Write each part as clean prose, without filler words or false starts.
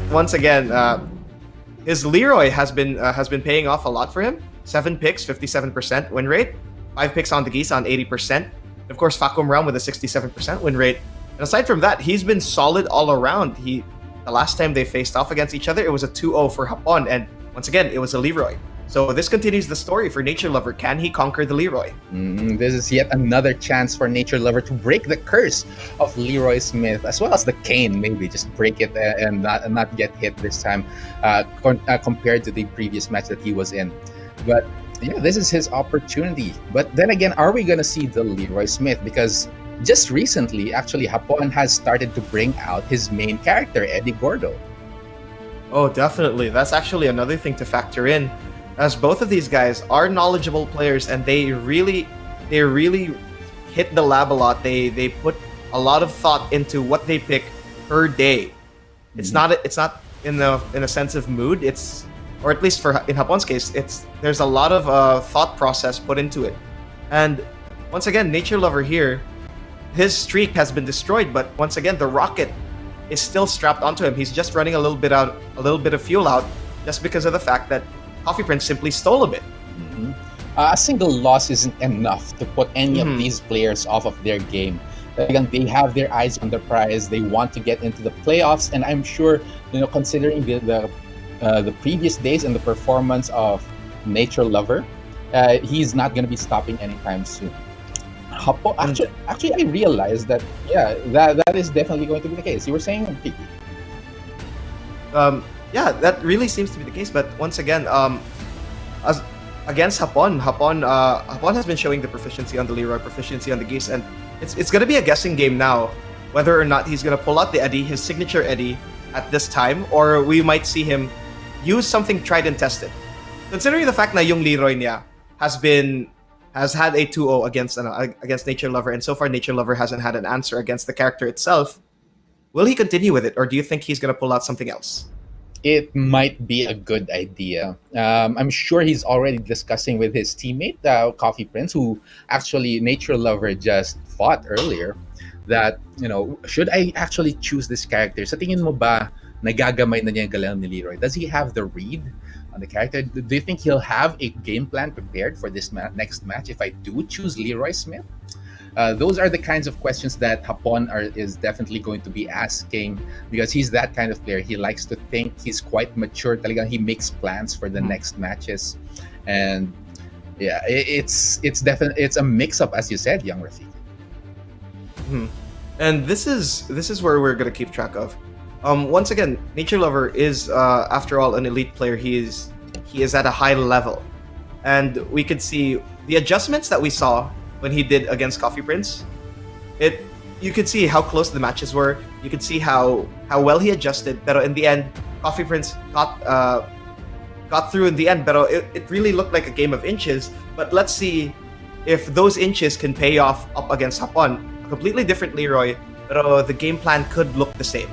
once again, his Leroy has been paying off a lot for him. 7 picks, 57% win rate. 5 picks on the Geese on 80%. Of course, Facom Realm with a 67% win rate. And aside from that, he's been solid all around. The last time they faced off against each other, it was a 2-0 for Hapon, and once again, it was a Leroy. So this continues the story for NatureLover. Can he conquer the Leroy? This is yet another chance for NatureLover to break the curse of Leroy Smith, as well as the Kane. Maybe just break it and not get hit this time, compared to the previous match that he was in. But yeah, this is his opportunity. But then again, are we gonna see the Leroy Smith? Because just recently, actually, Hapon has started to bring out his main character, Eddie Gordo. Oh, definitely. That's actually another thing to factor in, as both of these guys are knowledgeable players and they really hit the lab a lot. They put a lot of thought into what they pick per day. It's not in a sense of mood. Or at least in Hapon's case, there's a lot of thought process put into it. And once again, NatureLover here, his streak has been destroyed, but once again, the rocket is still strapped onto him. He's just running a little bit of fuel out, just because of the fact that Coffee Prince simply stole a bit. A single loss isn't enough to put any of these players off of their game. Again, they have their eyes on the prize. They want to get into the playoffs, and I'm sure, considering the previous days and the performance of NatureLover, he's not going to be stopping anytime soon. Actually, I realized that that is definitely going to be the case. You were saying, Kiki? Yeah, that really seems to be the case. But once again, as against Hapon has been showing the proficiency on the Leroy, proficiency on the Geese, and it's going to be a guessing game now whether or not he's going to pull out the Eddie, his signature Eddie, at this time, or we might see him use something tried and tested. Considering the fact na yung Leroy niya has had a 2-0 against NatureLover, and so far NatureLover hasn't had an answer against the character itself. Will he continue with it, or do you think he's going to pull out something else? It might be a good idea. I'm sure he's already discussing with his teammate, Coffee Prince, who actually NatureLover just fought earlier, that, should I actually choose this character? Sa tingin mo ba, nagagamay na niya yung galaw ni Leroy? Does he have the read on the character? Do you think he'll have a game plan prepared for this next match if I do choose Leroy Smith? Those are the kinds of questions that Hapon is definitely going to be asking, because he's that kind of player. He likes to think. He's quite mature. Talagang he makes plans for the next matches, and yeah, it's definitely a mix-up, as you said, young Rafiki. And this is where we're gonna keep track of. Once again, NatureLover is after all an elite player. He is at a high level, and we could see the adjustments that we saw when he did against Coffee Prince. You could see how close the matches were. You could see how well he adjusted. But in the end, Coffee Prince got through in the end. But it really looked like a game of inches. But let's see if those inches can pay off up against Hapon. A completely different Leroy, but the game plan could look the same.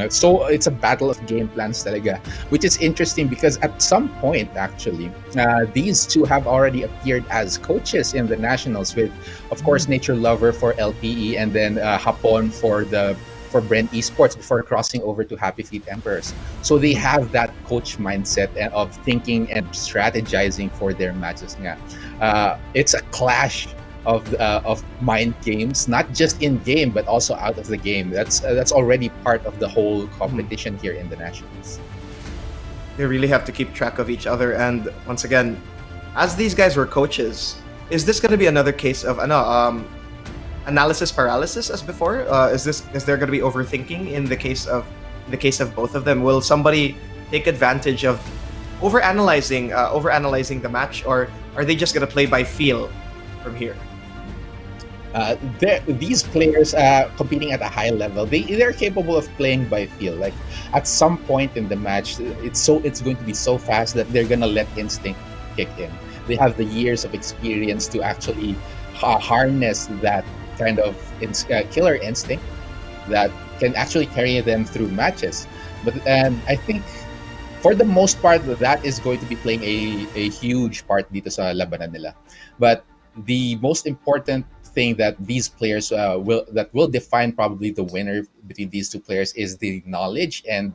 So it's a battle of game plans talaga, which is interesting because at some point, actually, these two have already appeared as coaches in the Nationals, with, of course, NatureLover for LPE and then Hapon for Brent Esports before crossing over to Happy Feet Emperors. So they have that coach mindset of thinking and strategizing for their matches. It's a clash of mind games, not just in game but also out of the game. That's already part of the whole competition here in the Nationals. They really have to keep track of each other, and once again, as these guys were coaches, is this going to be another case of analysis paralysis as before? Is there going to be overthinking in the case of both of them? Will somebody take advantage of overanalyzing the match, or are they just going to play by feel from here? These players competing at a high level, they're capable of playing by feel. Like at some point in the match, it's going to be so fast that they're gonna let instinct kick in. They have the years of experience to actually harness that kind of killer instinct that can actually carry them through matches. And I think for the most part, that is going to be playing a huge part dito sa labanan nila. But the most important thing that these players will define probably the winner between these two players is the knowledge and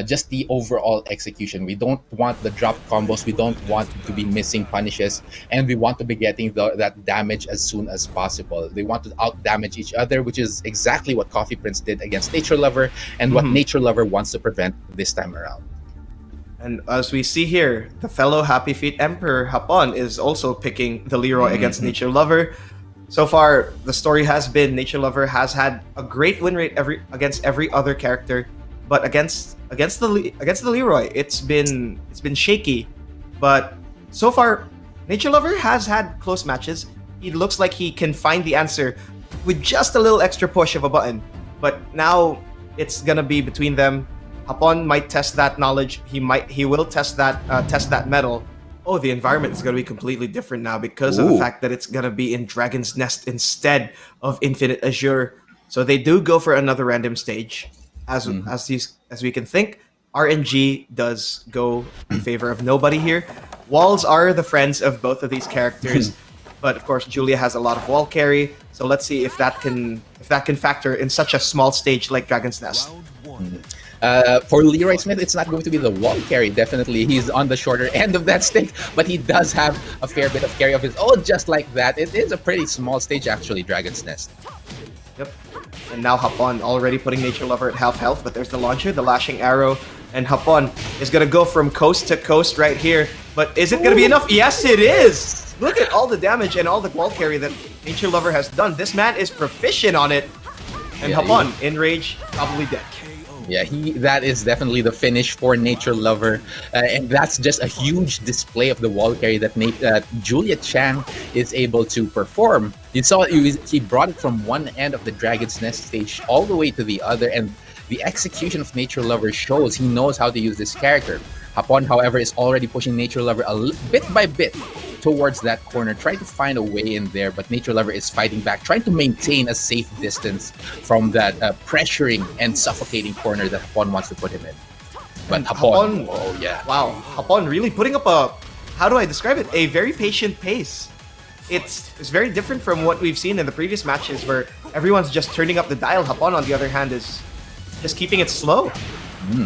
just the overall execution. We don't want the drop combos. We don't want to be missing punishes, and we want to be getting that damage as soon as possible. They want to out damage each other, which is exactly what Coffee Prince did against Nature Lover, and what Mhm. Nature Lover wants to prevent this time around. And as we see here, the fellow Happy Feet Emperor Hapon is also picking the Leroy against Mhm. Nature Lover. So far, the story has been Nature Lover has had a great win rate against every other character, but against the Leroy, it's been shaky. But so far, Nature Lover has had close matches. He looks like he can find the answer with just a little extra push of a button. But now it's gonna be between them. Hapon might test that knowledge. He will test that metal. Oh, the environment is gonna be completely different now because of the Ooh. fact that it's gonna be in Dragon's Nest instead of Infinite Azure. So they do go for another random stage. As Mhm. as we can think, RNG does go in favor of nobody here. Walls are the friends of both of these characters, but of course Julia has a lot of wall carry. So let's see if that can factor in such a small stage like Dragon's Nest. For Leroy Smith, it's not going to be the wall carry. Definitely, he's on the shorter end of that stick, but he does have a fair bit of carry of his own, just like that. It is a pretty small stage, actually, Dragon's Nest. Yep. And now Hapon already putting Nature Lover at half health, but there's the launcher, the lashing arrow, and Hapon is gonna go from coast to coast right here. But is it gonna be enough? Yes, it is! Look at all the damage and all the wall carry that Nature Lover has done. This man is proficient on it. And Yeah, Hapon, in rage, probably dead. Yeah, that is definitely the finish for Nature Lover, and that's just a huge display of the wall carry that Julia Chang is able to perform. You saw he brought it from one end of the Dragon's Nest stage all the way to the other, and the execution of Nature Lover shows he knows how to use this character. Hapon, however, is already pushing Nature Lover bit by bit towards that corner, trying to find a way in there, but Nature Lover is fighting back, trying to maintain a safe distance from that pressuring and suffocating corner that Hapon wants to put him in. But Hapon, oh yeah. Wow, Hapon really putting up how do I describe it? A very patient pace. It's very different from what we've seen in the previous matches where everyone's just turning up the dial. Hapon, on the other hand, is just keeping it slow.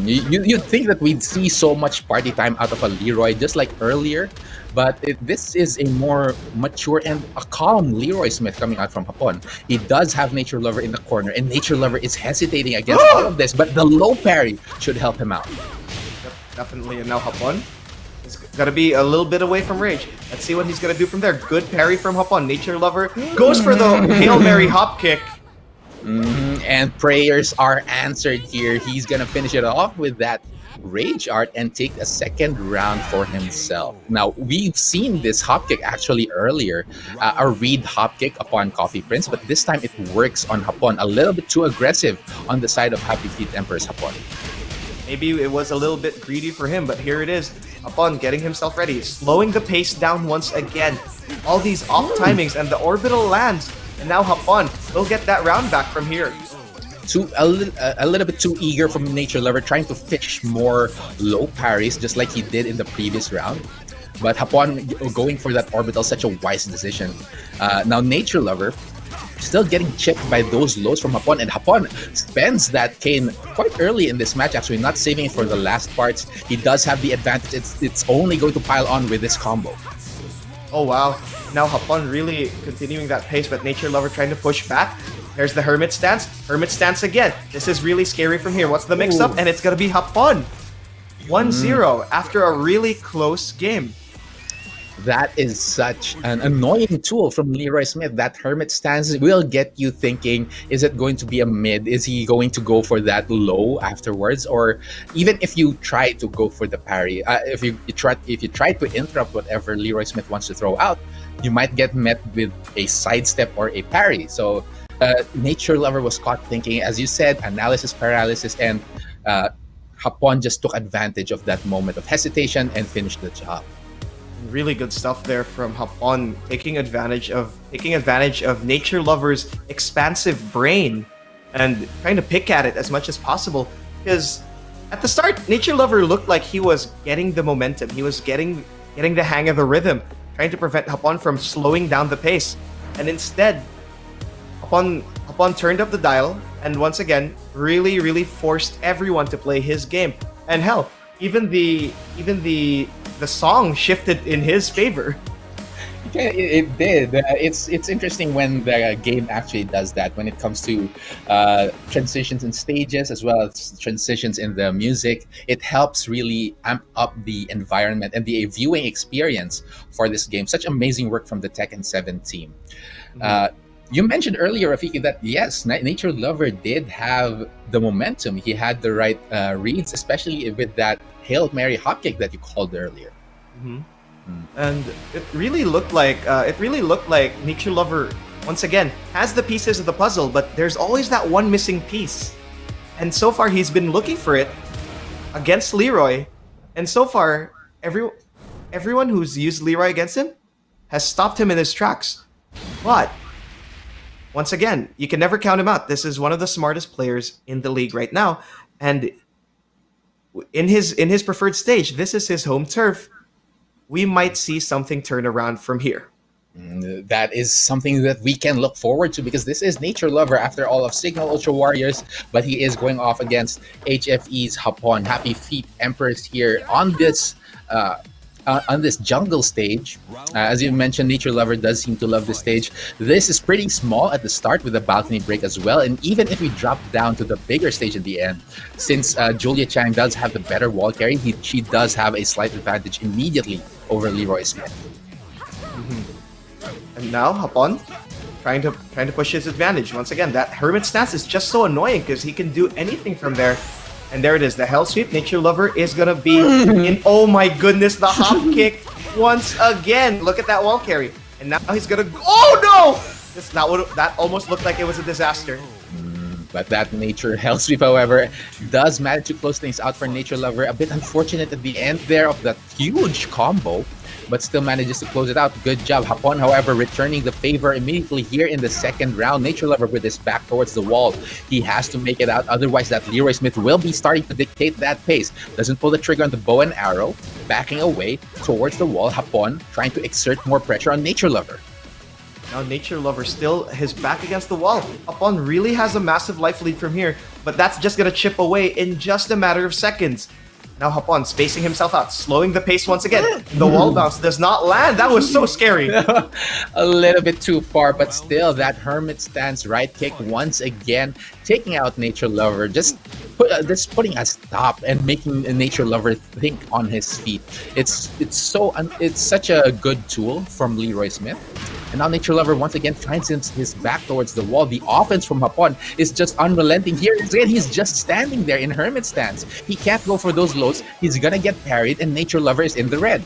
You'd think that we'd see so much party time out of a Leroy just like earlier, but this is a more mature and a calm Leroy Smith coming out from Hapon. He does have Nature Lover in the corner, and Nature Lover is hesitating against all of this, but the low parry should help him out. Yep, definitely. And now Hapon is gonna be a little bit away from rage. Let's see what he's gonna do from there. Good parry from Hapon. Nature Lover goes for the Hail Mary hop kick. And prayers are answered here. He's gonna finish it off with that rage art and take a second round for himself. Now, we've seen this hop kick actually earlier, a read hop kick upon Coffee Prince, but this time it works on Hapon, a little bit too aggressive on the side of Happy Feet Emperor's Hapon. Maybe it was a little bit greedy for him, but here it is. Hapon getting himself ready, slowing the pace down once again. All these off timings and the orbital lands. And now Hapon will get that round back from here. A little bit too eager from Nature Lover, trying to fish more low parries, just like he did in the previous round. But Hapon going for that orbital, such a wise decision. Now Nature Lover still getting chipped by those lows from Hapon, and Hapon spends that cane quite early in this match, actually not saving it for the last parts. He does have the advantage. It's only going to pile on with this combo. Oh wow, now Hapon really continuing that pace, but Nature Lover trying to push back. There's the Hermit Stance. Hermit Stance again. This is really scary from here. What's the mix-up? And it's gonna be Hapon. 1-0 after a really close game. That is such an annoying tool from Leroy Smith. That Hermit stance will get you thinking, is it going to be a mid? Is he going to go for that low afterwards? Or even if you try to go for the parry, if you try to interrupt whatever Leroy Smith wants to throw out, you might get met with a sidestep or a parry. So Nature Lover was caught thinking, as you said, analysis paralysis, and Hapon just took advantage of that moment of hesitation and finished the job. Really good stuff there from Hapon, taking advantage of Nature Lover's expansive brain and trying to pick at it as much as possible. Because at the start, Nature Lover looked like he was getting the momentum. He was getting the hang of the rhythm, trying to prevent Hapon from slowing down the pace. And instead, Hapon turned up the dial and once again really forced everyone to play his game. And hell, even the song shifted in his favor. Yeah, it did. It's interesting when the game actually does that when it comes to transitions in stages as well as transitions in the music. It helps really amp up the environment and the viewing experience for this game. Such amazing work from the Tekken 7 team. Mhm. Uh, you mentioned earlier, Rafiki, that yes, Nature Lover did have the momentum. He had the right reads, especially with that Hail Mary hotkick that you called earlier. Mhm. Mm. And it really looked like Nature Lover once again has the pieces of the puzzle, but there's always that one missing piece. And so far he's been looking for it against Leroy, and so far everyone who's used Leroy against him has stopped him in his tracks. But once again, you can never count him out. This is one of the smartest players in the league right now, and in his preferred stage, this is his home turf. We might see something turn around from here. That is something that we can look forward to because this is Nature Lover after all of Signal Ultra Warriors, but he is going off against HFE.Hapon, Happy Feet Emperors here uh, on this jungle stage. As you mentioned, Nature Lover does seem to love this stage. This is pretty small at the start with the balcony break as well, and even if we drop down to the bigger stage in the end, since Julia Chang does have the better wall carry, she does have a slight advantage immediately over Leroy Smith. Mhm. And now Hapon trying to push his advantage. Once again, that hermit stance is just so annoying because he can do anything from there. And there it is, the hell sweep. Nature Lover is gonna be in. Oh my goodness, the hop kick once again. Look at that wall carry. And now he's gonna. Oh no! That almost looked like it was a disaster. But that Nature Hell Sweep, however, does manage to close things out for Nature Lover. A bit unfortunate at the end there of that huge combo, but still manages to close it out. Good job. Hapon, however, returning the favor immediately here in the second round. Nature Lover with his back towards the wall. He has to make it out. Otherwise, that Leroy Smith will be starting to dictate that pace. Doesn't pull the trigger on the bow and arrow. Backing away towards the wall. Hapon trying to exert more pressure on Nature Lover. Now Nature Lover still his back against the wall. Hapon really has a massive life lead from here, but that's just gonna chip away in just a matter of seconds. Now Hapon spacing himself out, slowing the pace once again. The wall bounce does not land. That was so scary. A little bit too far, but still that Hermit stance right kick once again, taking out Nature Lover, just putting a stop and making a Nature Lover think on his feet. It's such a good tool from Leroy Smith. And now Nature Lover once again finds his back towards the wall. The offense from Hapon is just unrelenting. Here again, he's just standing there in Hermit stance. He can't go for those lows. He's gonna get parried, and Nature Lover is in the red.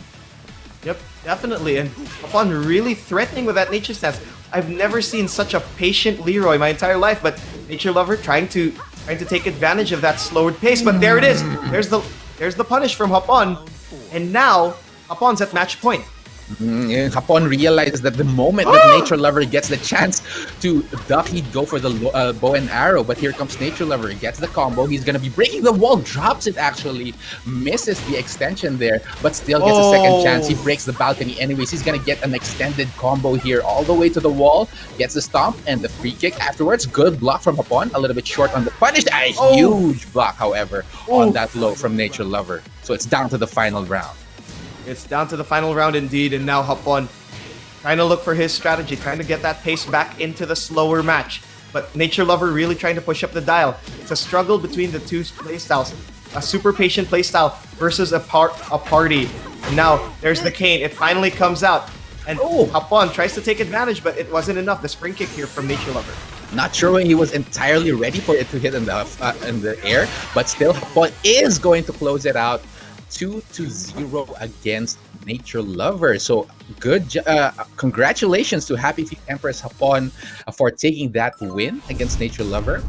Yep, definitely. And Hapon really threatening with that Nature stance. I've never seen such a patient Leroy my entire life, but Nature Lover trying to take advantage of that slowed pace. But there it is. There's the punish from Hapon. And now Hapon's at match point. Hapon realizes that the moment that Nature Lover gets the chance to duck, he'd go for the bow and arrow. But here comes Nature Lover, gets the combo. He's gonna be breaking the wall, drops it actually, misses the extension there, but still gets a second chance. He breaks the balcony anyways. He's gonna get an extended combo here all the way to the wall, gets the stomp and the free kick afterwards. Good block from Hapon, a little bit short on the punish. A huge block, however, on that low from Nature Lover. So it's down to the final round. It's down to the final round indeed, and now Hapon trying to look for his strategy, trying to get that pace back into the slower match. But Nature Lover really trying to push up the dial. It's a struggle between the two playstyles. A super patient playstyle versus a party. And now there's the cane. It finally comes out. And Hapon tries to take advantage, but it wasn't enough. The spring kick here from Nature Lover. Not sure when he was entirely ready for it to hit in the air, but still Hapon is going to close it out. 2-0 against Nature Lover. So congratulations to Happy Feet Empress Hapon for taking that win against Nature Lover.